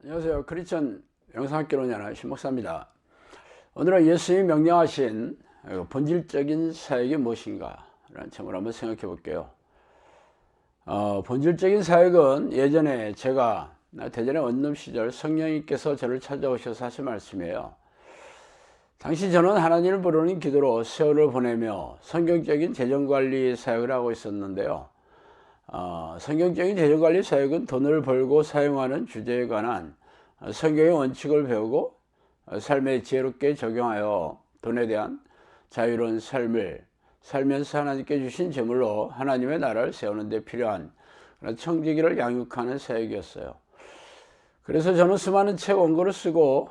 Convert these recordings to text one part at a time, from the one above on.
안녕하세요. 크리스천 영상학개론연의 신목사입니다. 오늘은 예수님이 명령하신 본질적인 사역이 무엇인가 라는 점을 한번 생각해 볼게요. 본질적인 사역은 예전에 제가 대전의 원룸 시절 성령님께서 저를 찾아오셔서 하신 말씀이에요. 당시 저는 하나님을 부르는 기도로 세월을 보내며 성경적인 재정관리 사역을 하고 있었는데요. 성경적인 재정관리 사역은 돈을 벌고 사용하는 주제에 관한 성경의 원칙을 배우고 삶에 지혜롭게 적용하여 돈에 대한 자유로운 삶을 살면서 하나님께 주신 제물로 하나님의 나라를 세우는 데 필요한 그런 청지기를 양육하는 사역이었어요. 그래서 저는 수많은 책 원고를 쓰고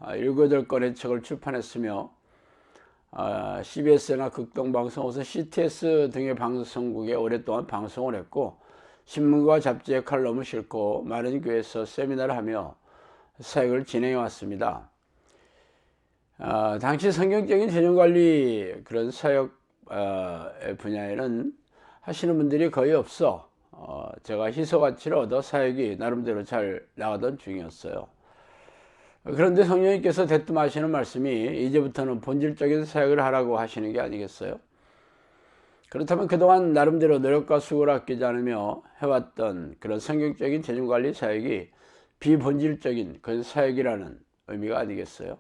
7-8권의 책을 출판했으며 CBS나 극동방송, 우선 CTS 등의 방송국에 오랫동안 방송을 했고 신문과 잡지에 칼럼을 싣고 많은 교회에서 세미나를 하며 사역을 진행해 왔습니다. 당시 성경적인 재정관리 그런 사역 분야에는 하시는 분들이 거의 없어 제가 희소가치를 얻어 사역이 나름대로 잘 나가던 중이었어요. 그런데 성령님께서 대뜸 하시는 말씀이 이제부터는 본질적인 사역을 하라고 하시는 게 아니겠어요? 그렇다면 그동안 나름대로 노력과 수고를 아끼지 않으며 해왔던 그런 성경적인 재정관리 사역이 비본질적인 그런 사역이라는 의미가 아니겠어요?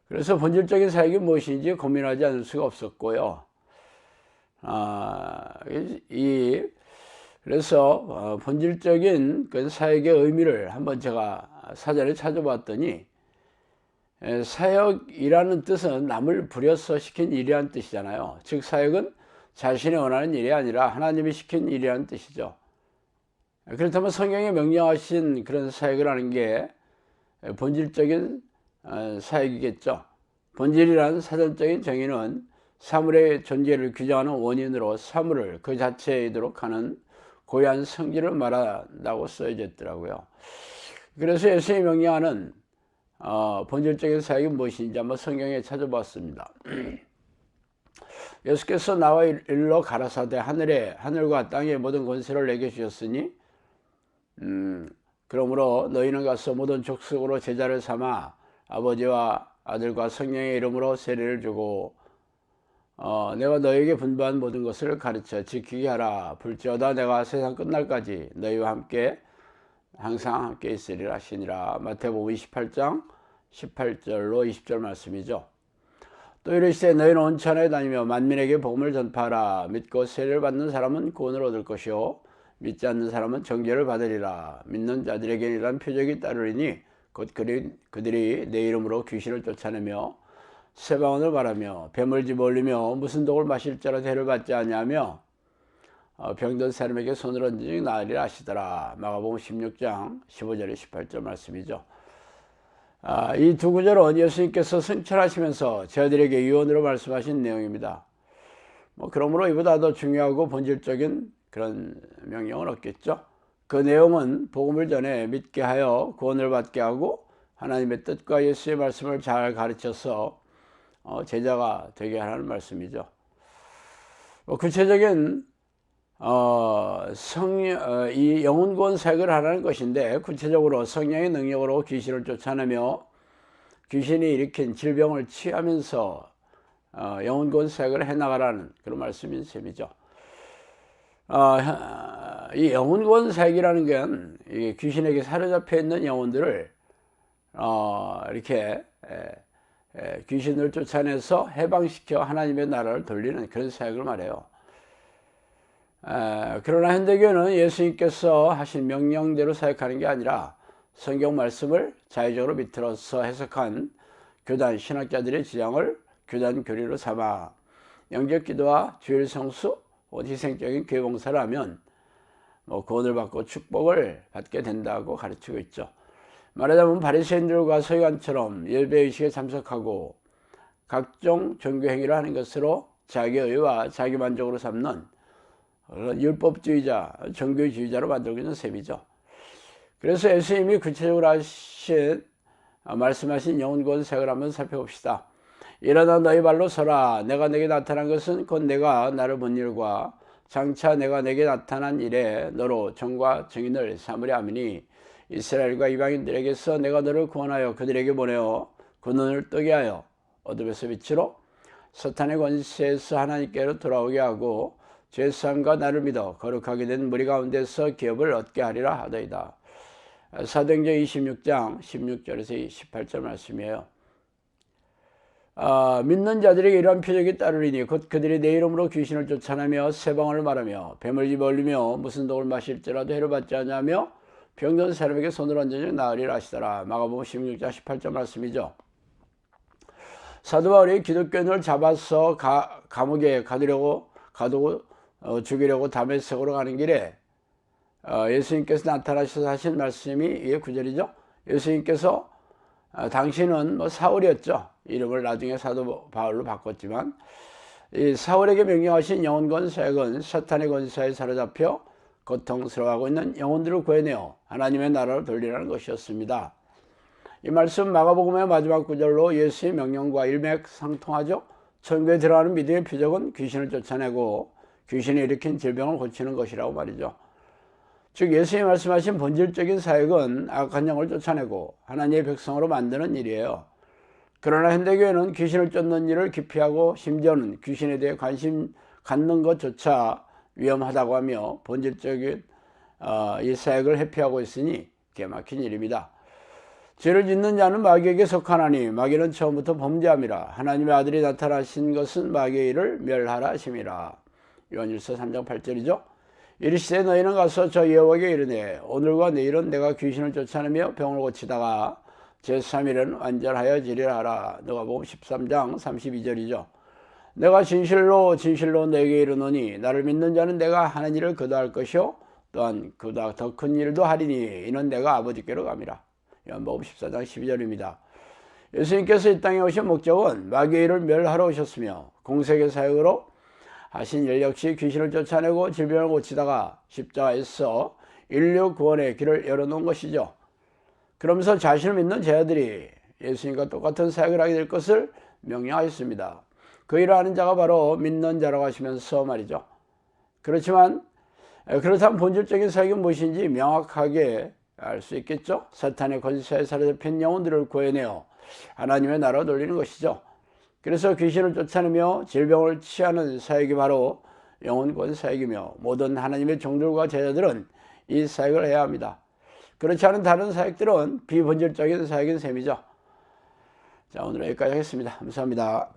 그래서 본질적인 사역이 무엇인지 고민하지 않을 수가 없었고요. 그래서 본질적인 그 사역의 의미를 한번 제가 사전에 찾아봤더니, 사역이라는 뜻은 남을 부려서 시킨 일이라는 뜻이잖아요. 즉 사역은 자신이 원하는 일이 아니라 하나님이 시킨 일이라는 뜻이죠. 그렇다면 성경에 명령하신 그런 사역을 하는 게 본질적인 사역이겠죠. 본질이라는 사전적인 정의는 사물의 존재를 규정하는 원인으로 사물을 그 자체에 이도록 하는 고유한 성질을 말한다고 써져 있더라고요. 그래서 예수님이 명령하는 본질적인 사역이 무엇인지 한번 성경에 찾아봤습니다. 예수께서 나와 일러 가라사대 하늘과 땅의 모든 권세를 내게 주셨으니 그러므로 너희는 가서 모든 족속으로 제자를 삼아 아버지와 아들과 성령의 이름으로 세례를 주고 내가 너희에게 분부한 모든 것을 가르쳐 지키게 하라. 불지어다 내가 세상 끝날까지 너희와 함께 항상 함께 있으리라 하시니라. 마태복음 28장 18절로 20절 말씀이죠. 또 이르시되 너희는 온 천하에 다니며 만민에게 복음을 전파하라. 믿고 세례를 받는 사람은 구원을 얻을 것이요 믿지 않는 사람은 정죄를 받으리라. 믿는 자들에게는 이러한 표적이 따르리니 곧 그들이 내 이름으로 귀신을 쫓아내며 세방언을 말하며 뱀을 집어올리며 무슨 독을 마실지라 대를 받지 않냐며 병든 사람에게 손을 얹으니 나으리라 하시더라. 마가복음 16장 15절에 18절 말씀이죠. 이 두 구절은 예수님께서 승천하시면서 저희들에게 유언으로 말씀하신 내용입니다. 그러므로 이보다 더 중요하고 본질적인 그런 명령은 없겠죠. 그 내용은 복음을 전해 믿게 하여 구원을 받게 하고 하나님의 뜻과 예수의 말씀을 잘 가르쳐서 제자가 되게 하라는 말씀이죠. 구체적인 이 영혼구원 사역을 하라는 것인데, 구체적으로 성령의 능력으로 귀신을 쫓아내며 귀신이 일으킨 질병을 치유하면서 영혼구원 사역을 해나가라는 그런 말씀인 셈이죠. 이 영혼구원 사역이라는 건 귀신에게 사로잡혀 있는 영혼들을 이렇게 귀신을 쫓아내서 해방시켜 하나님의 나라를 돌리는 그런 사역을 말해요. 그러나 현대교회는 예수님께서 하신 명령대로 사역하는 게 아니라 성경 말씀을 자의적으로 비틀어서 해석한 교단 신학자들의 지향을 교단 교리로 삼아 영적 기도와 주일 성수, 희생적인 교회 봉사를 하면 구원을 받고 축복을 받게 된다고 가르치고 있죠. 말하자면 바리새인들과 서기관처럼 예배의식에 참석하고 각종 종교 행위를 하는 것으로 자기 의와 자기 만족으로 삼는 율법주의자, 종교주의자로 만들고 있는 셈이죠. 그래서 예수님이 구체적으로 말씀하신 영혼구원 사역을 한번 살펴봅시다. 일어나 너희 발로 서라. 내가 내게 나타난 것은 곧 내가 나를 본 일과 장차 내가 내게 나타난 일에 너로 정과 증인을 삼으려 함이니 이스라엘과 이방인들에게서 내가 너를 구원하여 그들에게 보내어 그 눈을 뜨게 하여 어둠에서 빛으로 사탄의 권세에서 하나님께로 돌아오게 하고 죄사함과 나를 믿어 거룩하게 된 무리 가운데서 기업을 얻게 하리라 하더이다. 사도행전 26장 16절에서 18절 말씀이에요. 믿는 자들에게 이러한 표적이 따르리니 곧 그들이 내 이름으로 귀신을 쫓아내며 새방언을 말하며 뱀을 집어올리며 무슨 독을 마실지라도 해를 받지 않냐며 병든 사람에게 손을 얹으니 나으리라 하시더라. 마가복음 16장 18절 말씀이죠. 사도 바울이 기독교인을 잡아서 감옥에 가두고 죽이려고 다메섹으로 가는 길에 예수님께서 나타나셔서 하신 말씀이 이게 9절이죠. 예수님께서 당신은 사울이었죠. 이름을 나중에 사도 바울로 바꿨지만 이 사울에게 명령하신 영혼권 사역은 사탄의 권세에 사로잡혀 고통스러워하고 있는 영혼들을 구해내어 하나님의 나라를 돌리라는 것이었습니다. 이 말씀 마가복음의 마지막 구절로 예수의 명령과 일맥상통하죠. 천국에 들어가는 믿음의 표적은 귀신을 쫓아내고 귀신이 일으킨 질병을 고치는 것이라고 말이죠. 즉 예수님이 말씀하신 본질적인 사역은 악한 영을 쫓아내고 하나님의 백성으로 만드는 일이에요. 그러나 현대교회는 귀신을 쫓는 일을 기피하고 심지어는 귀신에 대해 관심 갖는 것조차 위험하다고 하며 본질적인 이 사역을 회피하고 있으니 기막힌 일입니다. 죄를 짓는 자는 마귀에게 속하나니 마귀는 처음부터 범죄함이라. 하나님의 아들이 나타나신 것은 마귀의 일을 멸하라 하심이라. 요한일서 3장 8절이죠. 이르시되 너희는 가서 저 여호와에게 이르되 오늘과 내일은 내가 귀신을 쫓아내며 병을 고치다가 제3일은 완전하여 지리라 하라. 누가복음 13장 32절이죠. 내가 진실로 진실로 너에게 이르노니 나를 믿는 자는 내가 하는 일을 그도 할 것이요 또한 그보다 더 큰 일도 하리니 이는 내가 아버지께로 감이라. 요한복음 14장 12절입니다. 예수님께서 이 땅에 오신 목적은 마귀의 일을 멸하러 오셨으며 공생의 사역으로 하신 일 역시 귀신을 쫓아내고 질병을 고치다가 십자가에서 인류 구원의 길을 열어놓은 것이죠. 그러면서 자신을 믿는 제자들이 예수님과 똑같은 사역을 하게 될 것을 명령하였습니다. 그 일을 하는 자가 바로 믿는 자라고 하시면서 말이죠. 그렇지만 그렇다면 본질적인 사역이 무엇인지 명확하게 알 수 있겠죠. 사탄의 권세에 사로잡힌 영혼들을 구해내어 하나님의 나라로 돌리는 것이죠. 그래서 귀신을 쫓아내며 질병을 치하는 사역이 바로 영혼권 사역이며 모든 하나님의 종들과 제자들은 이 사역을 해야 합니다. 그렇지 않은 다른 사역들은 비본질적인 사역인 셈이죠. 자, 오늘 여기까지 하겠습니다. 감사합니다.